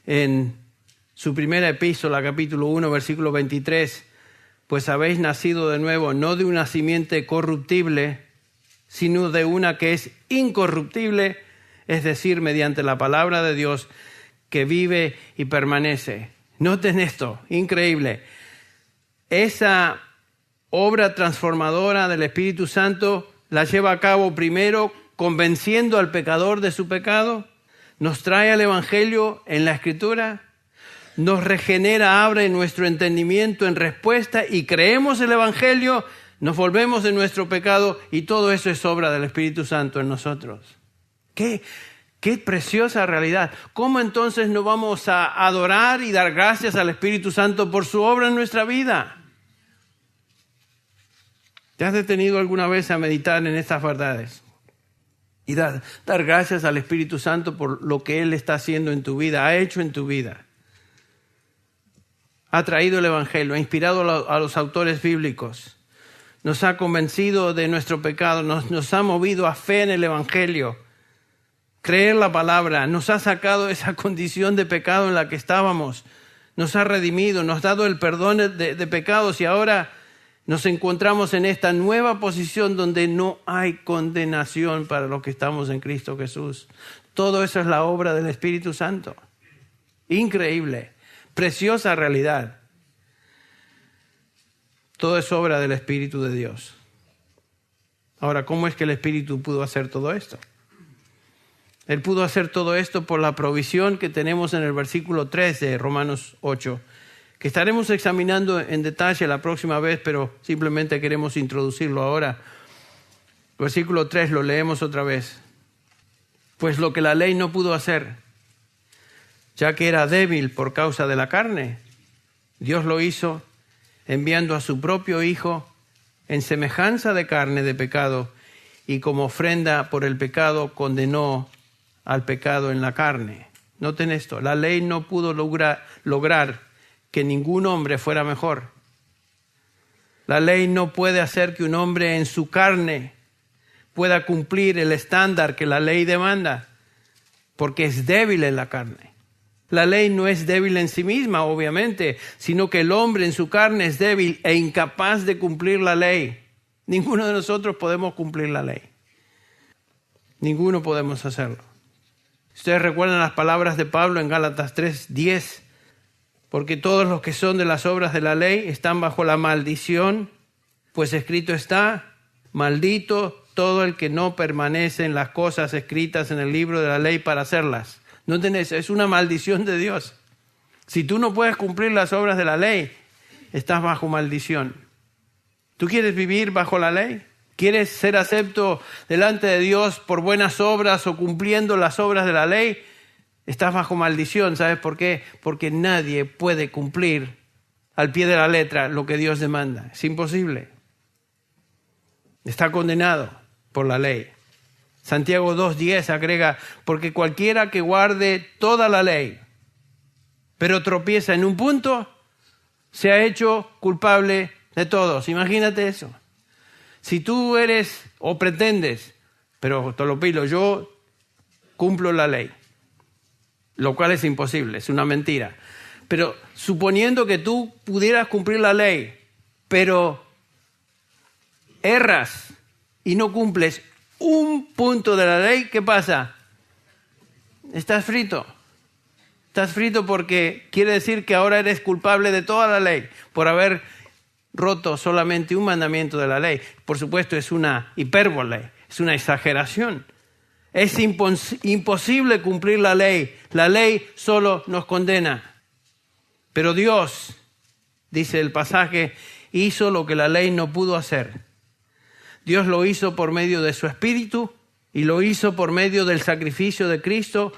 en su primera epístola, capítulo 1, versículo 23. Pues habéis nacido de nuevo, no de una simiente corruptible, sino de una que es incorruptible, es decir, mediante la palabra de Dios que vive y permanece. Noten esto, increíble. Esa obra transformadora del Espíritu Santo la lleva a cabo primero convenciendo al pecador de su pecado, nos trae al Evangelio en la Escritura, nos regenera, abre nuestro entendimiento en respuesta y creemos el Evangelio, nos volvemos de nuestro pecado y todo eso es obra del Espíritu Santo en nosotros. ¡Qué preciosa realidad! ¿Cómo entonces no vamos a adorar y dar gracias al Espíritu Santo por su obra en nuestra vida? ¿Te has detenido alguna vez a meditar en estas verdades? Y dar gracias al Espíritu Santo por lo que Él está haciendo en tu vida, ha hecho en tu vida. Ha traído el Evangelio, ha inspirado a los autores bíblicos, nos ha convencido de nuestro pecado, nos ha movido a fe en el Evangelio, creer la palabra, nos ha sacado de esa condición de pecado en la que estábamos, nos ha redimido, nos ha dado el perdón de pecados y ahora nos encontramos en esta nueva posición donde no hay condenación para los que estamos en Cristo Jesús. Todo eso es la obra del Espíritu Santo. Increíble, preciosa realidad. Todo es obra del Espíritu de Dios. Ahora, ¿cómo es que el Espíritu pudo hacer todo esto? Él pudo hacer todo esto por la provisión que tenemos en el versículo 3 de Romanos 8, que estaremos examinando en detalle la próxima vez, pero simplemente queremos introducirlo ahora. Versículo 3 lo leemos otra vez. Pues lo que la ley no pudo hacer, ya que era débil por causa de la carne, Dios lo hizo enviando a su propio Hijo en semejanza de carne de pecado, y como ofrenda por el pecado condenó al pecado en la carne. Noten esto, la ley no pudo lograr que ningún hombre fuera mejor. La ley no puede hacer que un hombre en su carne pueda cumplir el estándar que la ley demanda, porque es débil en la carne. La ley no es débil en sí misma, obviamente, sino que el hombre en su carne es débil e incapaz de cumplir la ley. Ninguno de nosotros podemos cumplir la ley. Ninguno podemos hacerlo. Ustedes recuerdan las palabras de Pablo en Gálatas 3:10, porque todos los que son de las obras de la ley están bajo la maldición, pues escrito está, maldito todo el que no permanece en las cosas escritas en el libro de la ley para hacerlas. No tenés, es una maldición de Dios. Si tú no puedes cumplir las obras de la ley, estás bajo maldición. ¿Tú quieres vivir bajo la ley? ¿Quieres ser acepto delante de Dios por buenas obras o cumpliendo las obras de la ley? Estás bajo maldición. ¿Sabes por qué? Porque nadie puede cumplir al pie de la letra lo que Dios demanda. Es imposible. Está condenado por la ley. Santiago 2:10 agrega, porque cualquiera que guarde toda la ley, pero tropieza en un punto, se ha hecho culpable de todos. Imagínate eso. Si tú eres o pretendes, pero te lo pido, yo cumplo la ley, lo cual es imposible, es una mentira. Pero suponiendo que tú pudieras cumplir la ley, pero erras y no cumples un punto de la ley, ¿qué pasa? Estás frito. Estás frito porque quiere decir que ahora eres culpable de toda la ley por haber roto solamente un mandamiento de la ley. Por supuesto, es una hipérbole, es una exageración. Es imposible cumplir la ley. La ley solo nos condena. Pero Dios, dice el pasaje, hizo lo que la ley no pudo hacer. Dios lo hizo por medio de su Espíritu y lo hizo por medio del sacrificio de Cristo,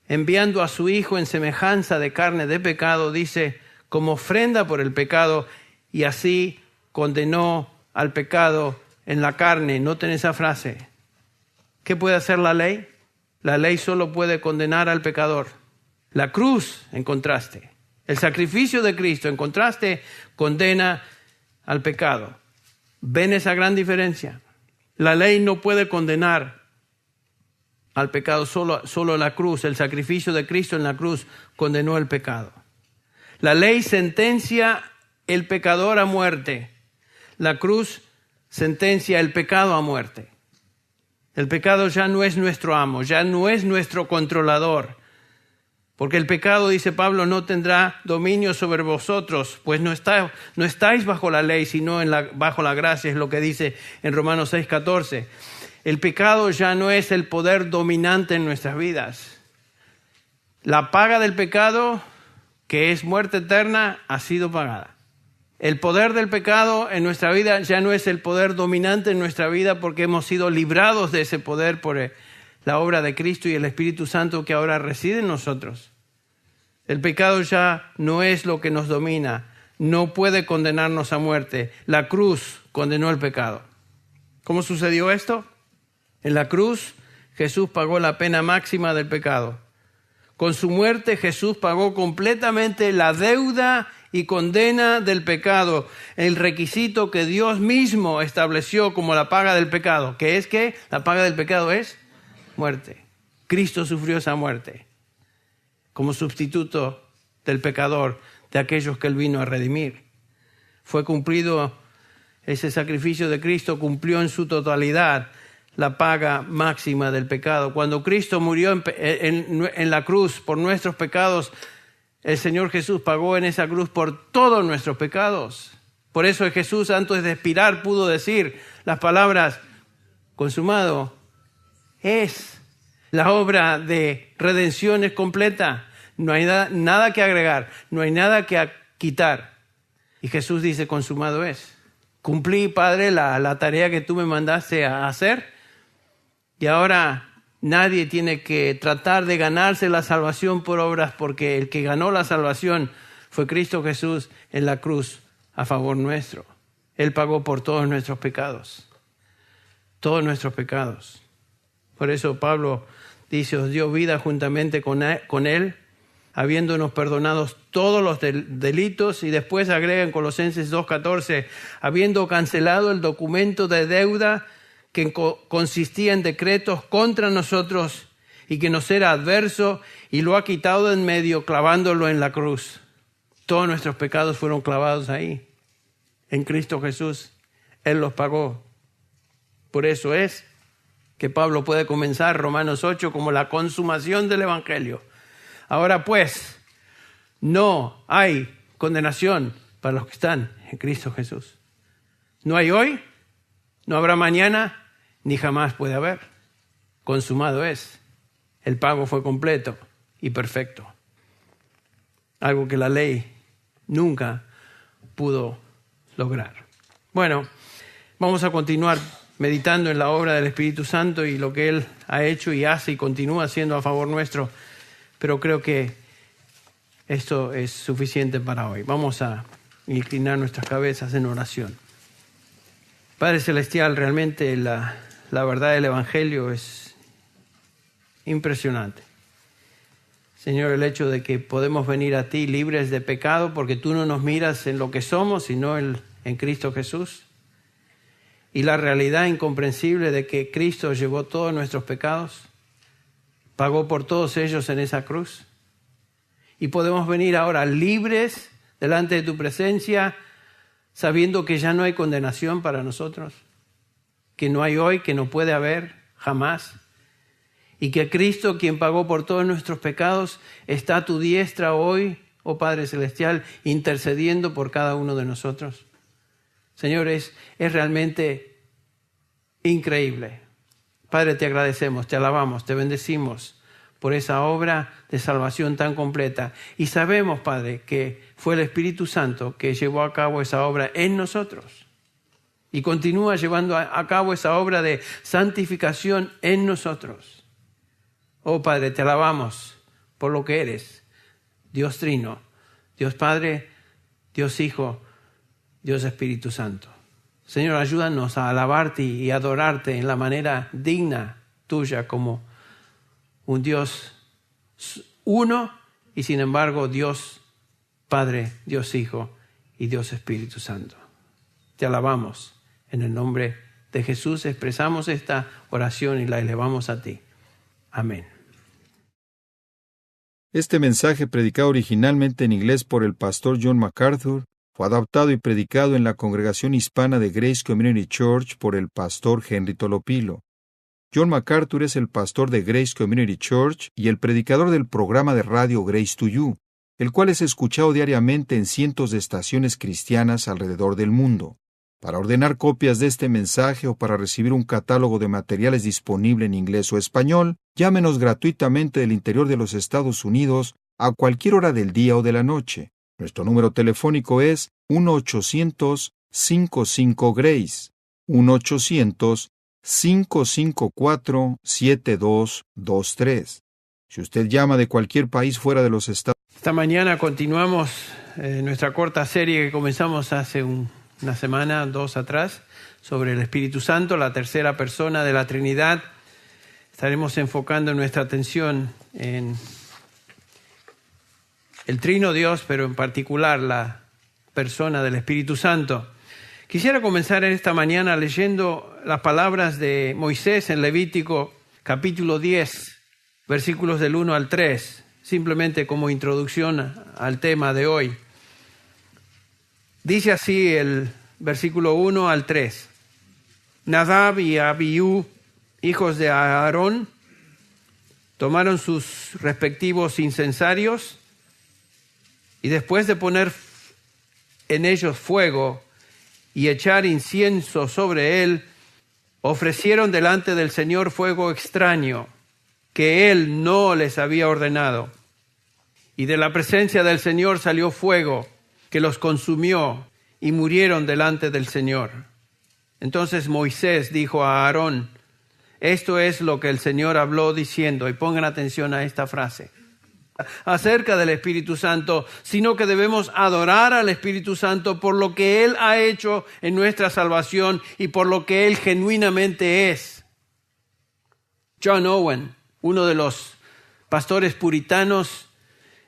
enviando a su Hijo en semejanza de carne de pecado, dice, como ofrenda por el pecado, y así condenó al pecado en la carne. Noten esa frase. ¿Qué puede hacer la ley? La ley solo puede condenar al pecador. La cruz, en contraste, el sacrificio de Cristo, en contraste, condena al pecado. ¿Ven esa gran diferencia? La ley no puede condenar al pecado, solo la cruz, el sacrificio de Cristo en la cruz condenó el pecado. La ley sentencia el pecador a muerte. La cruz sentencia el pecado a muerte. El pecado ya no es nuestro amo, ya no es nuestro controlador. Porque el pecado, dice Pablo, no tendrá dominio sobre vosotros, pues no estáis bajo la ley, sino bajo la gracia, es lo que dice en Romanos 6:14. El pecado ya no es el poder dominante en nuestras vidas. La paga del pecado, que es muerte eterna, ha sido pagada. El poder del pecado en nuestra vida ya no es el poder dominante en nuestra vida porque hemos sido librados de ese poder por la obra de Cristo y el Espíritu Santo que ahora reside en nosotros. El pecado ya no es lo que nos domina, no puede condenarnos a muerte. La cruz condenó el pecado. ¿Cómo sucedió esto? En la cruz Jesús pagó la pena máxima del pecado. Con su muerte Jesús pagó completamente la deuda y condena del pecado, el requisito que Dios mismo estableció como la paga del pecado. ¿Qué es qué? La paga del pecado es muerte. Cristo sufrió esa muerte como sustituto del pecador, de aquellos que Él vino a redimir. Fue cumplido ese sacrificio de Cristo, cumplió en su totalidad la paga máxima del pecado. Cuando Cristo murió en la cruz por nuestros pecados, el Señor Jesús pagó en esa cruz por todos nuestros pecados. Por eso Jesús, antes de expirar, pudo decir las palabras, consumado es. La obra de redención es completa. No hay nada que agregar, no hay nada que quitar. Y Jesús dice, consumado es. Cumplí, Padre, la tarea que tú me mandaste a hacer. Y ahora nadie tiene que tratar de ganarse la salvación por obras, porque el que ganó la salvación fue Cristo Jesús en la cruz a favor nuestro. Él pagó por todos nuestros pecados. Todos nuestros pecados. Por eso Pablo dice, os dio vida juntamente con Él, habiéndonos perdonados todos los delitos. Y después agrega en Colosenses 2:14, habiendo cancelado el documento de deuda que consistía en decretos contra nosotros y que nos era adverso, y lo ha quitado de en medio, clavándolo en la cruz. Todos nuestros pecados fueron clavados ahí, en Cristo Jesús. Él los pagó. Por eso es que Pablo puede comenzar Romanos 8 como la consumación del Evangelio. Ahora pues, no hay condenación para los que están en Cristo Jesús. No hay hoy, no habrá mañana, ni jamás puede haber. Consumado es. El pago fue completo y perfecto. Algo que la ley nunca pudo lograr. Bueno, vamos a continuar meditando en la obra del Espíritu Santo y lo que Él ha hecho y hace y continúa haciendo a favor nuestro. Pero creo que esto es suficiente para hoy. Vamos a inclinar nuestras cabezas en oración. Padre Celestial, realmente la verdad del Evangelio es impresionante. Señor, el hecho de que podemos venir a ti libres de pecado porque tú no nos miras en lo que somos, sino en Cristo Jesús. Y la realidad incomprensible de que Cristo llevó todos nuestros pecados, pagó por todos ellos en esa cruz. Y podemos venir ahora libres delante de tu presencia, sabiendo que ya no hay condenación para nosotros, que no hay hoy, que no puede haber jamás, y que Cristo, quien pagó por todos nuestros pecados, está a tu diestra hoy, oh Padre Celestial, intercediendo por cada uno de nosotros. Señor, es realmente increíble. Padre, te agradecemos, te alabamos, te bendecimos por esa obra de salvación tan completa. Y sabemos, Padre, que fue el Espíritu Santo que llevó a cabo esa obra en nosotros. y continúa llevando a cabo esa obra de santificación en nosotros. Oh Padre, te alabamos por lo que eres, Dios Trino, Dios Padre, Dios Hijo, Dios Espíritu Santo. Señor, ayúdanos a alabarte y adorarte en la manera digna tuya como un Dios uno y sin embargo Dios Padre, Dios Hijo y Dios Espíritu Santo. Te alabamos. En el nombre de Jesús expresamos esta oración y la elevamos a ti. Amén. Este mensaje, predicado originalmente en inglés por el pastor John MacArthur, fue adaptado y predicado en la congregación hispana de Grace Community Church por el pastor Henry Tolopilo. John MacArthur es el pastor de Grace Community Church y el predicador del programa de radio Grace to You, el cual es escuchado diariamente en cientos de estaciones cristianas alrededor del mundo. Para ordenar copias de este mensaje o para recibir un catálogo de materiales disponible en inglés o español, llámenos gratuitamente del interior de los Estados Unidos a cualquier hora del día o de la noche. Nuestro número telefónico es 1-800-55-GRACE, 1-800-554-7223. Si usted llama de cualquier país fuera de los Estados Unidos. Esta mañana continuamos nuestra corta serie que comenzamos hace una semana, 2 atrás, sobre el Espíritu Santo, la tercera persona de la Trinidad. Estaremos enfocando nuestra atención en el Trino Dios, pero en particular la persona del Espíritu Santo. Quisiera comenzar en esta mañana leyendo las palabras de Moisés en Levítico capítulo 10, versículos del 1 al 3, simplemente como introducción al tema de hoy. Dice así el versículo 1 al 3. Nadab y Abiú, hijos de Aarón, tomaron sus respectivos incensarios y después de poner en ellos fuego y echar incienso sobre él, ofrecieron delante del Señor fuego extraño que él no les había ordenado. Y de la presencia del Señor salió fuego que los consumió y murieron delante del Señor. Entonces Moisés dijo a Aarón: esto es lo que el Señor habló diciendo, y pongan atención a esta frase, acerca del Espíritu Santo, sino que debemos adorar al Espíritu Santo por lo que Él ha hecho en nuestra salvación y por lo que Él genuinamente es. John Owen, uno de los pastores puritanos,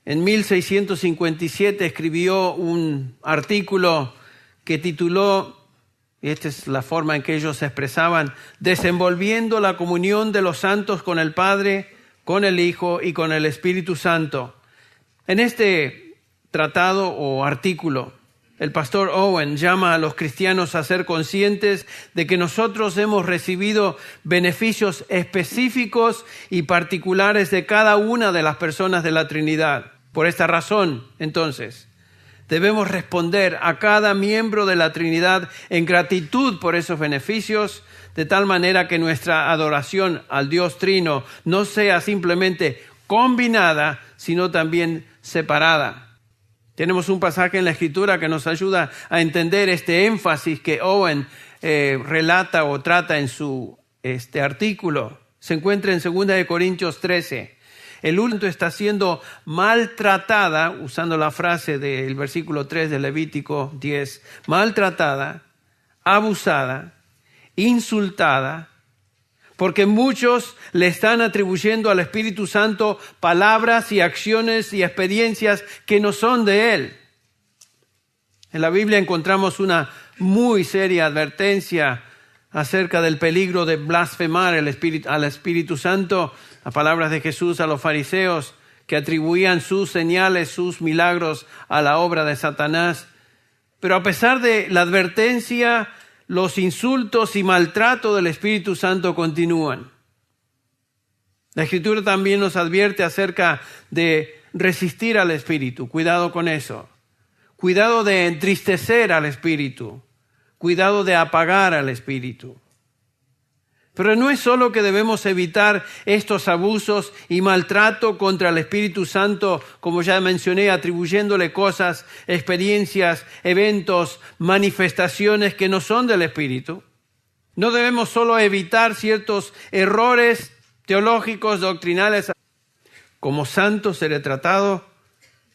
en 1657 escribió un artículo que tituló, y esta es la forma en que ellos se expresaban, desenvolviendo la comunión de los santos con el Padre, con el Hijo y con el Espíritu Santo. En este tratado o artículo, el pastor Owen llama a los cristianos a ser conscientes de que nosotros hemos recibido beneficios específicos y particulares de cada una de las personas de la Trinidad. Por esta razón, entonces, debemos responder a cada miembro de la Trinidad en gratitud por esos beneficios, de tal manera que nuestra adoración al Dios Trino no sea simplemente combinada, sino también separada. Tenemos un pasaje en la Escritura que nos ayuda a entender este énfasis que Owen relata o trata en su artículo. Se encuentra en 2 Corintios 13. El último está siendo maltratada, usando la frase del versículo 3 de Levítico 10, maltratada, abusada, insultada, porque muchos le están atribuyendo al Espíritu Santo palabras y acciones y experiencias que no son de Él. En la Biblia encontramos una muy seria advertencia acerca del peligro de blasfemar al Espíritu Santo, las palabras de Jesús a los fariseos que atribuían sus señales, sus milagros a la obra de Satanás. Pero a pesar de la advertencia, los insultos y maltrato del Espíritu Santo continúan. La Escritura también nos advierte acerca de resistir al Espíritu. Cuidado con eso. Cuidado de entristecer al Espíritu. Cuidado de apagar al Espíritu. Pero no es solo que debemos evitar estos abusos y maltrato contra el Espíritu Santo, como ya mencioné, atribuyéndole cosas, experiencias, eventos, manifestaciones que no son del Espíritu. No debemos solo evitar ciertos errores teológicos, doctrinales. Como santo seré tratado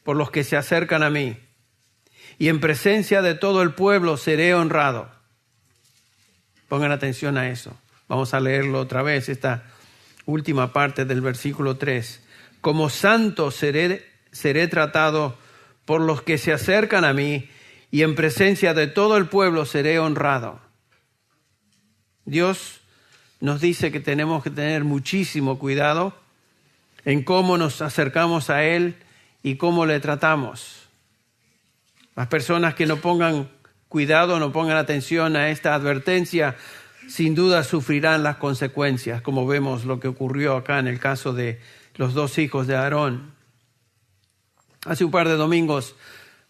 por los que se acercan a mí, y en presencia de todo el pueblo seré honrado. Pongan atención a eso. Vamos a leerlo otra vez, esta última parte del versículo 3. Como santo seré tratado por los que se acercan a mí, y en presencia de todo el pueblo seré honrado. Dios nos dice que tenemos que tener muchísimo cuidado en cómo nos acercamos a Él y cómo le tratamos. Las personas que no pongan cuidado, no pongan atención a esta advertencia, sin duda sufrirán las consecuencias, como vemos lo que ocurrió acá en el caso de los dos hijos de Aarón. Hace un par de domingos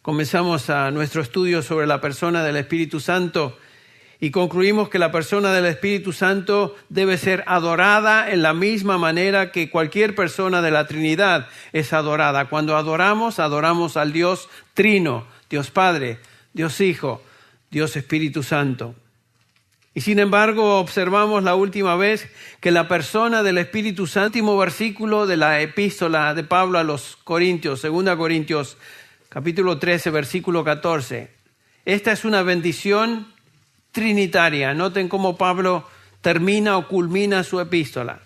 comenzamos nuestro estudio sobre la persona del Espíritu Santo y concluimos que la persona del Espíritu Santo debe ser adorada en la misma manera que cualquier persona de la Trinidad es adorada. Cuando adoramos, adoramos al Dios Trino, Dios Padre, Dios Hijo, Dios Espíritu Santo. Y sin embargo, observamos la última vez que la persona del Espíritu Santo, último versículo de la epístola de Pablo a los Corintios, 2 Corintios, capítulo 13, versículo 14. Esta es una bendición trinitaria. Noten cómo Pablo termina o culmina su epístola.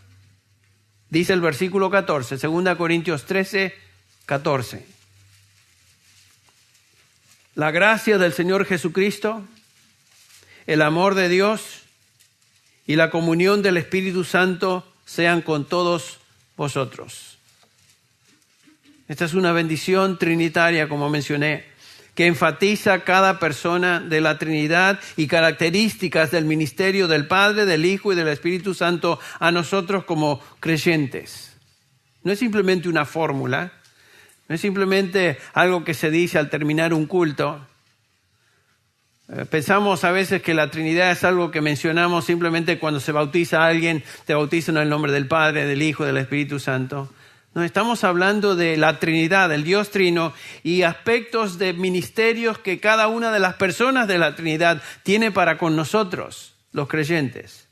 Dice el versículo 14, 2 Corintios 13, 14. La gracia del Señor Jesucristo, el amor de Dios y la comunión del Espíritu Santo sean con todos vosotros. Esta es una bendición trinitaria, como mencioné, que enfatiza cada persona de la Trinidad y características del ministerio del Padre, del Hijo y del Espíritu Santo a nosotros como creyentes. No es simplemente una fórmula, no es simplemente algo que se dice al terminar un culto. Pensamos a veces que la Trinidad es algo que mencionamos simplemente cuando se bautiza a alguien, te bautizan en el nombre del Padre, del Hijo y del Espíritu Santo. No, estamos hablando de la Trinidad, del Dios Trino y aspectos de ministerios que cada una de las personas de la Trinidad tiene para con nosotros, los creyentes.